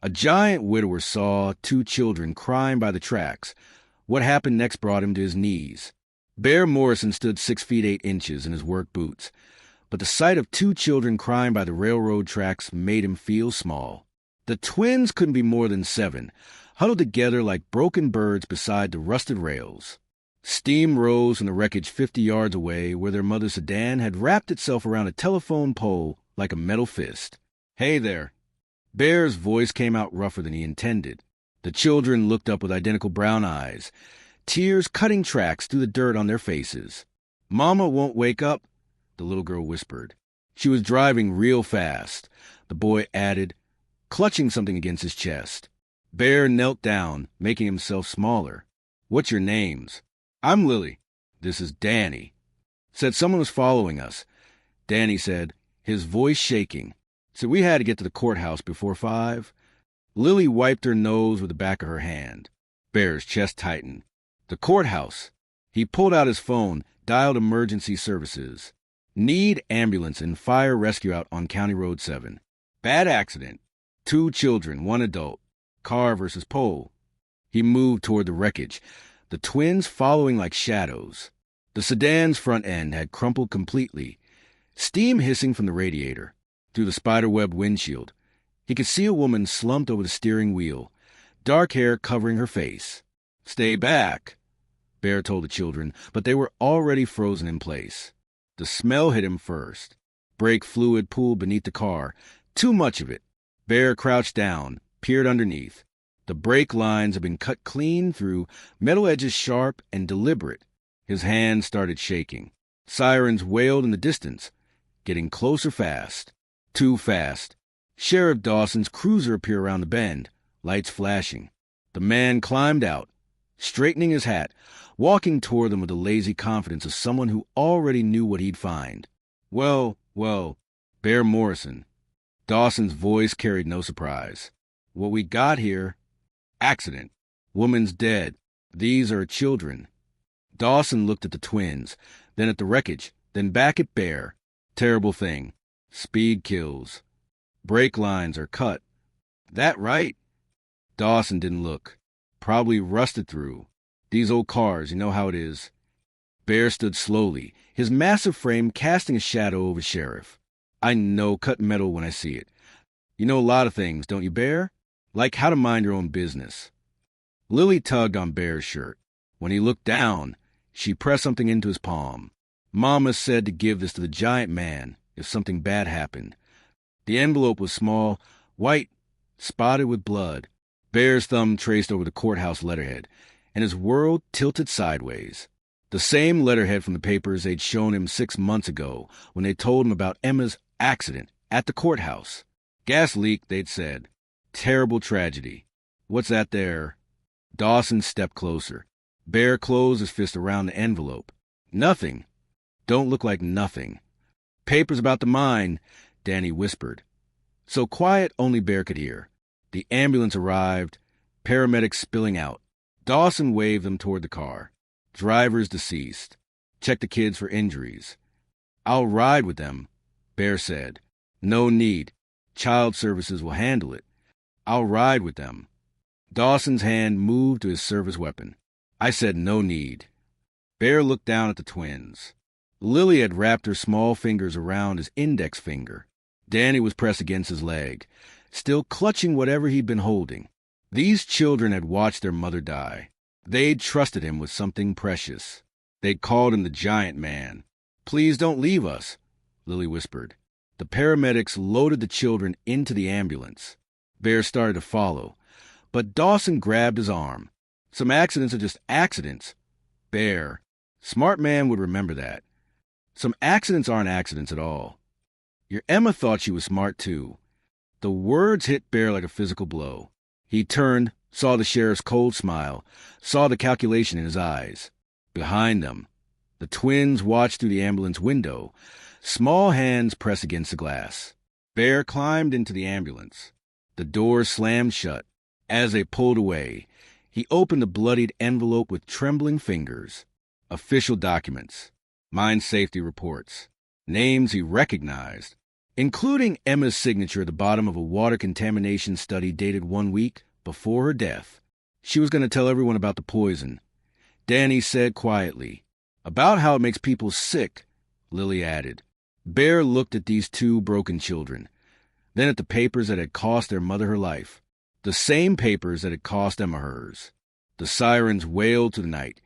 A giant widower saw two children crying by the tracks. What happened next brought him to his knees. Bear Morrison stood 6 feet 8 inches in his work boots, but the sight of two children crying by the railroad tracks made him feel small. The twins couldn't be more than 7, huddled together like broken birds beside the rusted rails. Steam rose from the wreckage 50 yards away where their mother's sedan had wrapped itself around a telephone pole like a metal fist. "Hey there." Bear's voice came out rougher than he intended. The children looked up with identical brown eyes, tears cutting tracks through the dirt on their faces. "Mama won't wake up," the little girl whispered. She was driving real fast, the boy added, clutching something against his chest. Bear knelt down, making himself smaller. "What's your names?" "I'm Lily." "This is Danny." Said someone was following us. Danny said, his voice shaking. Said we had to get to the courthouse before 5. Lily wiped her nose with the back of her hand. Bear's chest tightened. "The courthouse." He pulled out his phone, dialed emergency services. "Need ambulance and fire rescue out on County Road 7. Bad accident. 2 children, 1 adult. Car versus pole." He moved toward the wreckage, the twins following like shadows. The sedan's front end had crumpled completely, steam hissing from the radiator. Through the spiderweb windshield, he could see a woman slumped over the steering wheel, dark hair covering her face. "Stay back," Bear told the children, but they were already frozen in place. The smell hit him first. Brake fluid pooled beneath the car, too much of it. Bear crouched down, peered underneath. The brake lines had been cut clean through, metal edges sharp and deliberate. His hands started shaking. Sirens wailed in the distance, getting closer fast. Too fast. Sheriff Dawson's cruiser appeared around the bend, lights flashing. The man climbed out, straightening his hat, walking toward them with the lazy confidence of someone who already knew what he'd find. Well, Bear Morrison." Dawson's voice carried no surprise. "What we got here, accident. Woman's dead. These are children." Dawson looked at the twins, then at the wreckage, then back at Bear. "Terrible thing. Speed kills. Brake lines are cut." "That right?" Dawson didn't look. "Probably rusted through. These old cars, you know how it is." Bear stood slowly, his massive frame casting a shadow over Sheriff. "I know cut metal when I see it. You know a lot of things, don't you, Bear? Like how to mind your own business." Lily tugged on Bear's shirt. When he looked down, she pressed something into his palm. "Mama said to give this to the giant man if something bad happened." The envelope was small, white, spotted with blood. Bear's thumb traced over the courthouse letterhead, and his world tilted sideways. The same letterhead from the papers they'd shown him 6 months ago when they told him about Emma's accident at the courthouse. "Gas leak," they'd said. "Terrible tragedy." "What's that there?" Dawson stepped closer. Bear closed his fist around the envelope. "Nothing. Don't look like nothing." "Papers about the mine," Danny whispered. So quiet only Bear could hear. The ambulance arrived, paramedics spilling out. Dawson waved them toward the car. "Driver's deceased. Check the kids for injuries." "I'll ride with them," Bear said. "No need. Child Services will handle it." "I'll ride with them." Dawson's hand moved to his service weapon. "I said no need." Bear looked down at the twins. Lily had wrapped her small fingers around his index finger. Danny was pressed against his leg, still clutching whatever he'd been holding. These children had watched their mother die. They'd trusted him with something precious. They'd called him the giant man. "Please don't leave us," Lily whispered. The paramedics loaded the children into the ambulance. Bear started to follow, but Dawson grabbed his arm. "Some accidents are just accidents." "Bear, smart man would remember that. Some accidents aren't accidents at all. Your Emma thought she was smart, too." The words hit Bear like a physical blow. He turned, saw the sheriff's cold smile, saw the calculation in his eyes. Behind them, the twins watched through the ambulance window, small hands pressed against the glass. Bear climbed into the ambulance. The door slammed shut. As they pulled away, he opened the bloodied envelope with trembling fingers. Official documents. Mine safety reports. Names he recognized. including Emma's signature at the bottom of a water contamination study dated 1 week before her death. She was going to tell everyone about the poison. Danny said quietly. About how it makes people sick, Lily added. Bear looked at these two broken children, then at the papers that had cost their mother her life. The same papers that had cost Emma hers. The sirens wailed through the night,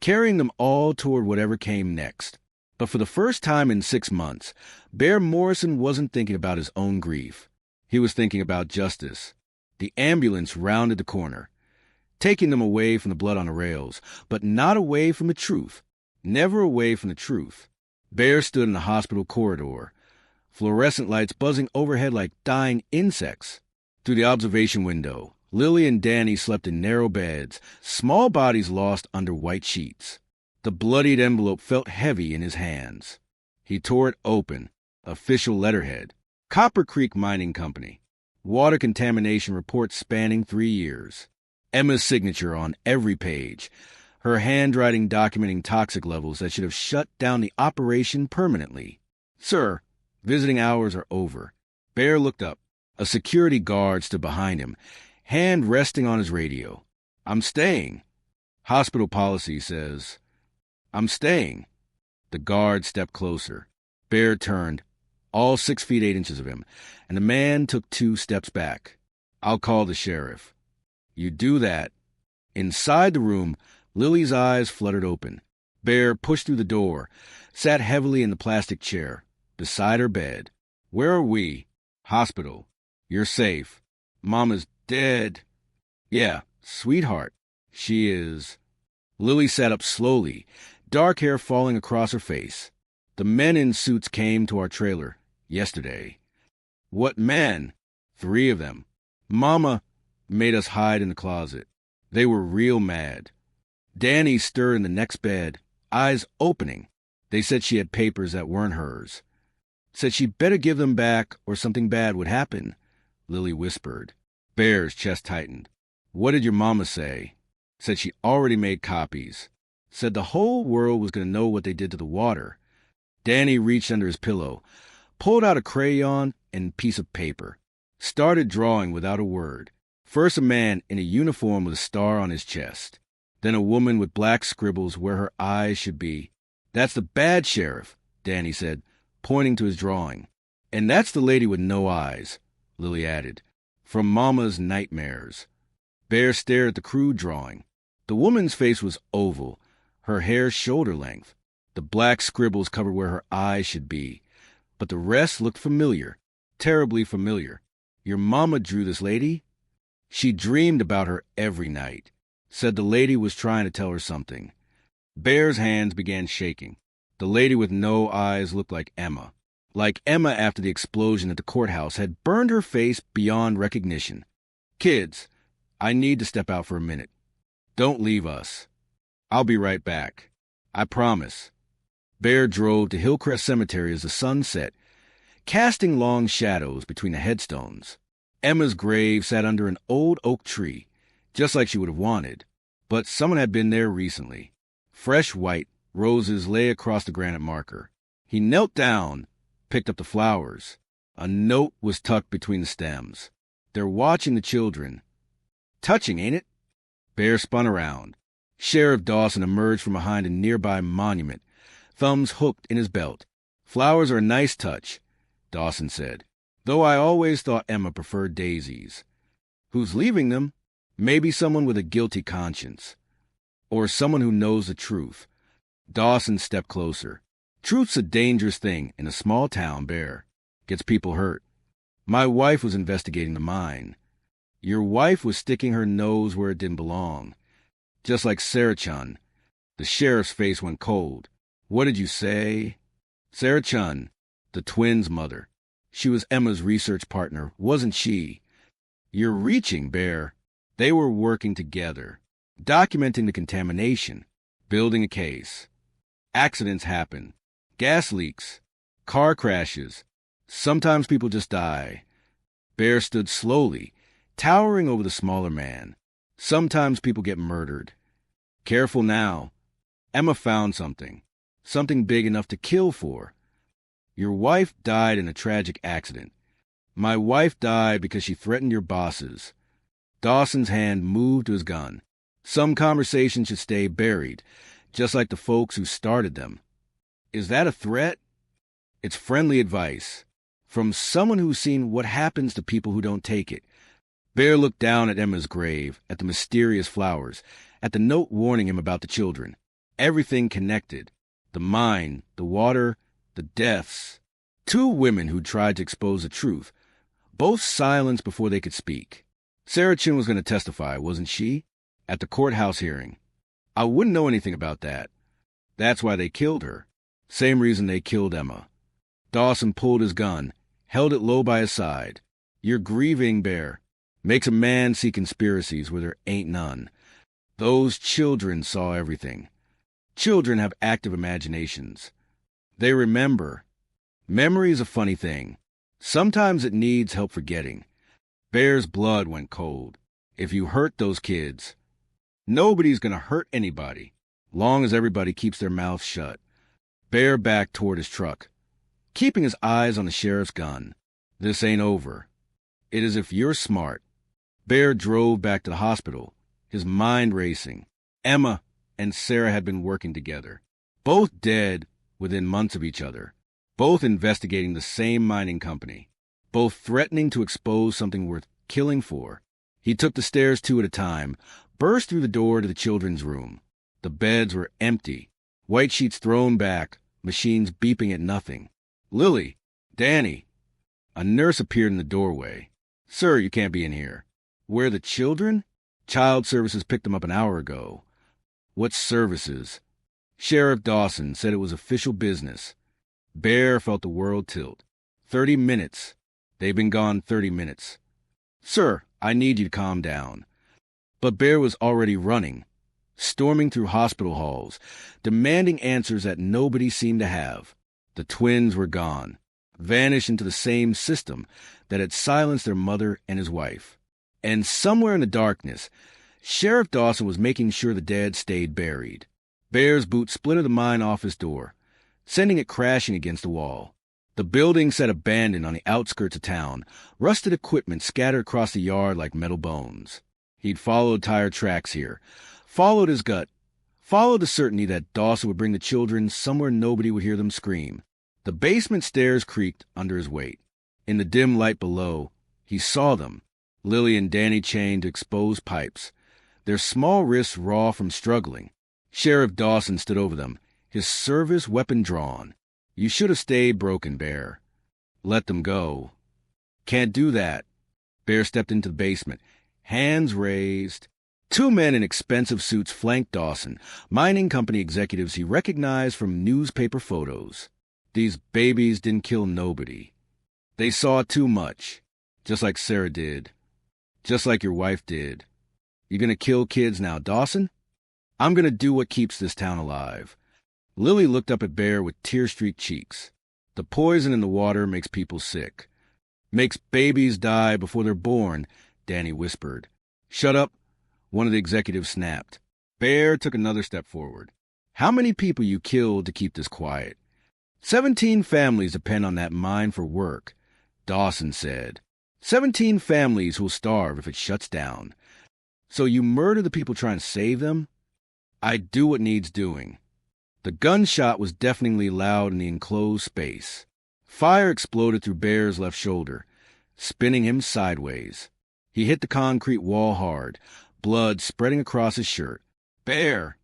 carrying them all toward whatever came next. But for the first time in 6 months, Bear Morrison wasn't thinking about his own grief. He was thinking about justice. The ambulance rounded the corner, taking them away from the blood on the rails, but not away from the truth. Never away from the truth. Bear stood in the hospital corridor, fluorescent lights buzzing overhead like dying insects. Through the observation window, Lily and Danny slept in narrow beds, small bodies lost under white sheets. The bloodied envelope felt heavy in his hands. He tore it open. Official letterhead. Copper Creek Mining Company. Water contamination report spanning 3 years. Emma's signature on every page. Her handwriting documenting toxic levels that should have shut down the operation permanently. Sir, visiting hours are over. Bear looked up. A security guard stood behind him, hand resting on his radio. I'm staying. Hospital policy says, I'm staying. The guard stepped closer. Bear turned, all 6 feet 8 inches of him, and the man took 2 steps back. I'll call the sheriff. You do that. Inside the room, Lily's eyes fluttered open. Bear pushed through the door, sat heavily in the plastic chair, beside her bed. Where are we? Hospital. You're safe. Mama's dead. Yeah, sweetheart. She is. Lily sat up slowly, dark hair falling across her face. The men in suits came to our trailer yesterday. What men? 3 of them. Mama made us hide in the closet. They were real mad. Danny stirred in the next bed, eyes opening. They said she had papers that weren't hers. Said she'd better give them back or something bad would happen, Lily whispered. Bear's chest tightened. What did your mama say? Said she already made copies. Said the whole world was going to know what they did to the water. Danny reached under his pillow, pulled out a crayon and piece of paper, started drawing without a word. First a man in a uniform with a star on his chest, then a woman with black scribbles where her eyes should be. That's the bad sheriff, Danny said, pointing to his drawing. And that's the lady with no eyes, Lily added, from Mama's nightmares. Bear stared at the crude drawing. The woman's face was oval, her hair shoulder length. The black scribbles covered where her eyes should be. But the rest looked familiar, terribly familiar. Your mama drew this lady? She dreamed about her every night. Said the lady was trying to tell her something. Bear's hands began shaking. The lady with no eyes looked like Emma. Like Emma after the explosion at the courthouse had burned her face beyond recognition. Kids, I need to step out for a minute. Don't leave us. I'll be right back. I promise. Bear drove to Hillcrest Cemetery as the sun set, casting long shadows between the headstones. Emma's grave sat under an old oak tree, just like she would have wanted, but someone had been there recently. Fresh white roses lay across the granite marker. He knelt down, picked up the flowers. A note was tucked between the stems. They're watching the children. Touching, ain't it? Bear spun around. Sheriff Dawson emerged from behind a nearby monument, thumbs hooked in his belt. Flowers are a nice touch, Dawson said, though I always thought Emma preferred daisies. Who's leaving them? Maybe someone with a guilty conscience. Or someone who knows the truth. Dawson stepped closer. Truth's a dangerous thing in a small town, Bear. Gets people hurt. My wife was investigating the mine. Your wife was sticking her nose where it didn't belong. Just like Sarah Chun. The sheriff's face went cold. What did you say? Sarah Chun, the twins' mother. She was Emma's research partner, wasn't she? You're reaching, Bear. They were working together, documenting the contamination, building a case. Accidents happen. Gas leaks. Car crashes. Sometimes people just die. Bear stood slowly, towering over the smaller man. Sometimes people get murdered. Careful now. Emma found something. Something big enough to kill for. Your wife died in a tragic accident. My wife died because she threatened your bosses. Dawson's hand moved to his gun. Some conversations should stay buried, just like the folks who started them. Is that a threat? It's friendly advice from someone who's seen what happens to people who don't take it. Bear looked down at Emma's grave, at the mysterious flowers, at the note warning him about the children. Everything connected. The mine, the water, the deaths. 2 women who tried to expose the truth, both silenced before they could speak. Sarah Chin was going to testify, wasn't she? At the courthouse hearing. I wouldn't know anything about that. That's why they killed her. Same reason they killed Emma. Dawson pulled his gun, held it low by his side. You're grieving, Bear. Makes a man see conspiracies where there ain't none. Those children saw everything. Children have active imaginations. They remember. Memory is a funny thing. Sometimes it needs help forgetting. Bear's blood went cold. If you hurt those kids, nobody's going to hurt anybody, long as everybody keeps their mouths shut. Bear backed toward his truck, keeping his eyes on the sheriff's gun. This ain't over. It is if you're smart. Bear drove back to the hospital, his mind racing. Emma and Sarah had been working together, both dead within months of each other, both investigating the same mining company, both threatening to expose something worth killing for. He took the stairs 2 at a time, burst through the door to the children's room. The beds were empty, white sheets thrown back, machines beeping at nothing. Lily, Danny. A nurse appeared in the doorway. Sir, you can't be in here. Where are the children? Child Services picked them up an hour ago. What services? Sheriff Dawson said it was official business. Bear felt the world tilt. 30 minutes. They've been gone 30 minutes. Sir, I need you to calm down. But Bear was already running, storming through hospital halls, demanding answers that nobody seemed to have. The twins were gone, vanished into the same system that had silenced their mother and his wife. And somewhere in the darkness, Sheriff Dawson was making sure the dead stayed buried. Bear's boot splintered the mine office door, sending it crashing against the wall. The building sat abandoned on the outskirts of town, rusted equipment scattered across the yard like metal bones. He'd followed tire tracks here, followed his gut, followed the certainty that Dawson would bring the children somewhere nobody would hear them scream. The basement stairs creaked under his weight. In the dim light below, he saw them, Lily and Danny chained to exposed pipes, their small wrists raw from struggling. Sheriff Dawson stood over them, his service weapon drawn. You should have stayed, Broken Bear. Let them go. Can't do that. Bear stepped into the basement, hands raised. 2 men in expensive suits flanked Dawson, mining company executives he recognized from newspaper photos. These babies didn't kill nobody. They saw too much, just like Sarah did, just like your wife did. You gonna kill kids now, Dawson? I'm gonna do what keeps this town alive. Lily looked up at Bear with tear-streaked cheeks. The poison in the water makes people sick. Makes babies die before they're born, Danny whispered. Shut up, one of the executives snapped. Bear took another step forward. How many people you killed to keep this quiet? 17 families depend on that mine for work, Dawson said. 17 families who'll starve if it shuts down. So you murder the people trying to save them? I'd do what needs doing. The gunshot was deafeningly loud in the enclosed space. Fire exploded through Bear's left shoulder, spinning him sideways. He hit the concrete wall hard, blood spreading across his shirt. Bear!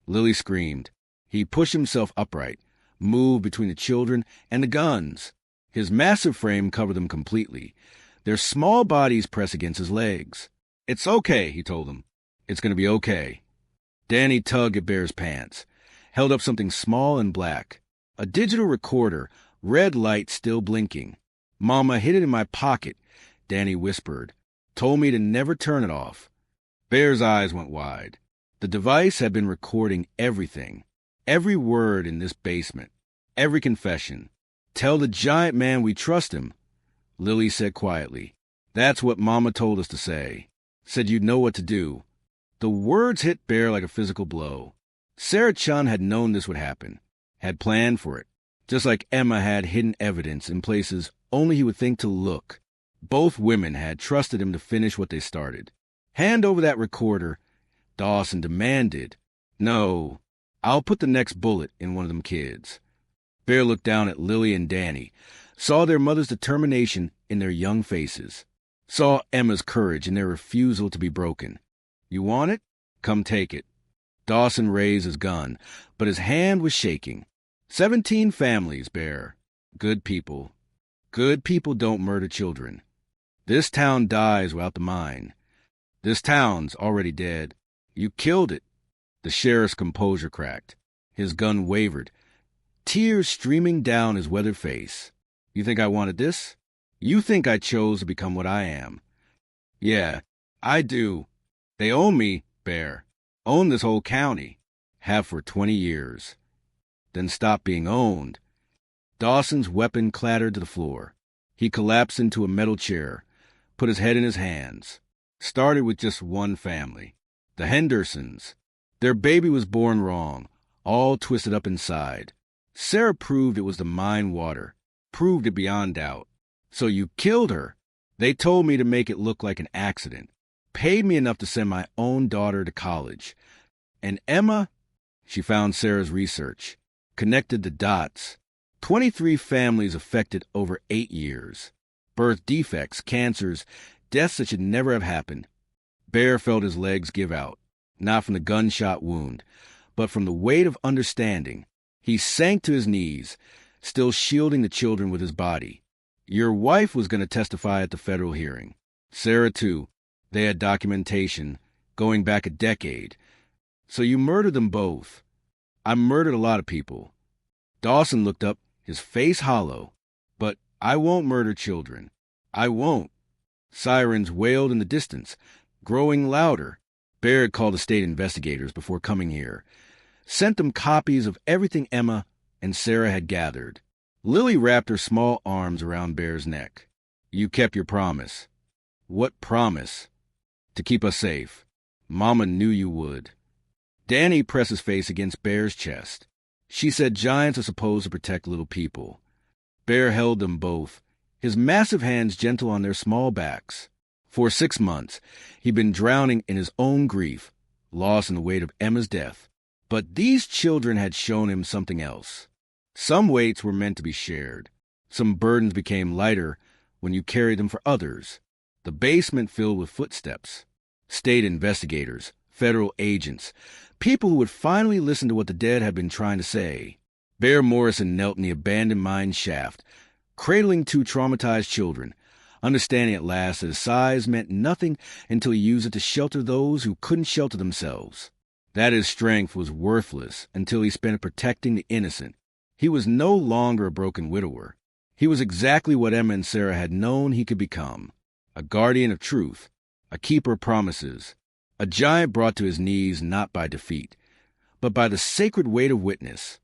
Lily screamed. He pushed himself upright, moved between the children and the guns. His massive frame covered them completely. Their small bodies pressed against his legs. It's okay, he told them. It's going to be okay. Danny tugged at Bear's pants, held up something small and black. A digital recorder, red light still blinking. Mama hid it in my pocket, Danny whispered. Told me to never turn it off. Bear's eyes went wide. The device had been recording everything. Every word in this basement. Every confession. Tell the giant man we trust him, Lily said quietly. That's what Mama told us to say. Said you'd know what to do. The words hit Bear like a physical blow. Sarah Chun had known this would happen, had planned for it. just like Emma had hidden evidence in places only he would think to look. Both women had trusted him to finish what they started. "Hand over that recorder," Dawson demanded. "No, I'll put the next bullet in one of them kids." Bear looked down at Lily and Danny, saw their mother's determination in their young faces, saw Emma's courage in their refusal to be broken. "You want it? Come take it." Dawson raised his gun, but his hand was shaking. 17 families, Bear. Good people. Good people don't murder children. This town dies without the mine. This town's already dead. You killed it. The sheriff's composure cracked. His gun wavered, tears streaming down his weathered face. "You think I wanted this? You think I chose to become what I am?" "Yeah, I do. They own me, Bear. Own this whole county. Have for 20 years. Then stop being owned." Dawson's weapon clattered to the floor. He collapsed into a metal chair, put his head in his hands. Started with just one family, the Hendersons. Their baby was born wrong, all twisted up inside. Sarah proved it was the mine water, proved it beyond doubt. "So you killed her." "They told me to make it look like an accident. Paid me enough to send my own daughter to college. And Emma," she found Sarah's research, connected the dots. 23 families affected over 8 years. Birth defects, cancers, deaths that should never have happened. Bear felt his legs give out, not from the gunshot wound, but from the weight of understanding. He sank to his knees, still shielding the children with his body. "Your wife was going to testify at the federal hearing. Sarah, too. They had documentation going back a decade. So you murdered them both." "I murdered a lot of people." Dawson looked up, his face hollow. "But I won't murder children. I won't." Sirens wailed in the distance, growing louder. Bear had called the state investigators before coming here, sent them copies of everything Emma and Sarah had gathered. Lily wrapped her small arms around Bear's neck. "You kept your promise." "What promise?" "To keep us safe. Mama knew you would." Danny pressed his face against Bear's chest. "She said giants are supposed to protect little people." Bear held them both, his massive hands gentle on their small backs. For 6 months, he'd been drowning in his own grief, lost in the weight of Emma's death. But these children had shown him something else. Some weights were meant to be shared. Some burdens became lighter when you carried them for others. The basement filled with footsteps. State investigators, federal agents, people who would finally listen to what the dead had been trying to say. Bear Morrison knelt in the abandoned mine shaft, cradling 2 traumatized children, understanding at last that his size meant nothing until he used it to shelter those who couldn't shelter themselves. That his strength was worthless until he spent it protecting the innocent. He was no longer a broken widower. He was exactly what Emma and Sarah had known he could become. A guardian of truth, a keeper of promises, a giant brought to his knees not by defeat, but by the sacred weight of witness.